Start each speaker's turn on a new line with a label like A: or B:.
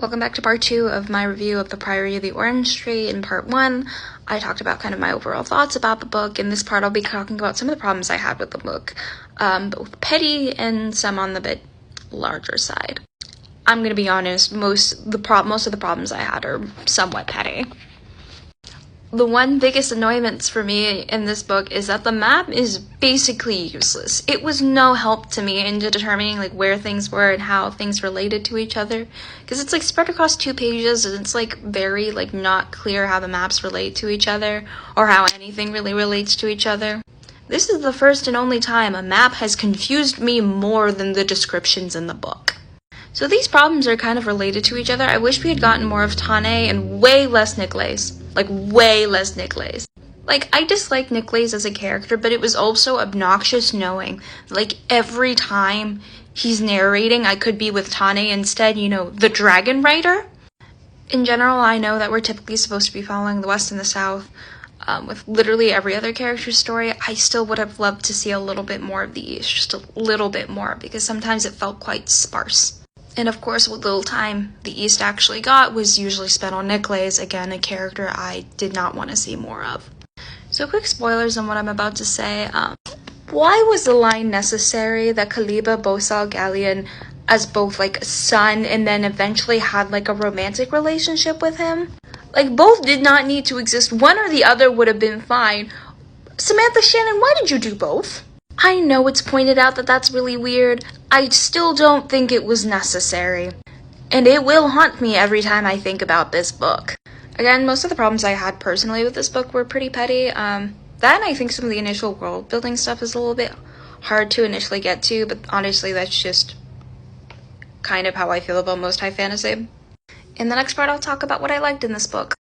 A: Welcome back to part 2 of my review of the Priory of the Orange Tree. In part 1, I talked about kind of my overall thoughts about the book. In this part, I'll be talking about some of the problems I had with the book, both petty and some on the bit larger side. I'm gonna be honest, most of the problems I had are somewhat petty. The one biggest annoyance for me in this book is that the map is basically useless. It was no help to me in determining where things were and how things related to each other, because it's spread across 2 pages and it's very not clear how the maps relate to each other or how anything really relates to each other. This is the first and only time a map has confused me more than the descriptions in the book. So these problems are kind of related to each other. I wish we had gotten more of Tane and way less Niklaus. Way less Niklaus. I dislike Niklaus as a character, but it was also obnoxious knowing, every time he's narrating, I could be with Tane instead, the Dragon Rider. In general, I know that we're typically supposed to be following the West and the South, with literally every other character's story. I still would have loved to see a little bit more of the East, just a little bit more, because sometimes it felt quite sparse. And of course, what little time the East actually got was usually spent on Niklaus, again, a character I did not want to see more of. So quick spoilers on what I'm about to say. Why was the line necessary that Kaliba saw Galleon as both a son and then eventually had a romantic relationship with him? Both did not need to exist. One or the other would have been fine. Samantha Shannon, why did you do both? I know it's pointed out that that's really weird. I still don't think it was necessary. And it will haunt me every time I think about this book. Again, most of the problems I had personally with this book were pretty petty. That and I think some of the initial world building stuff is a little bit hard to initially get to, but honestly that's just kind of how I feel about most high fantasy. In the next part, I'll talk about what I liked in this book.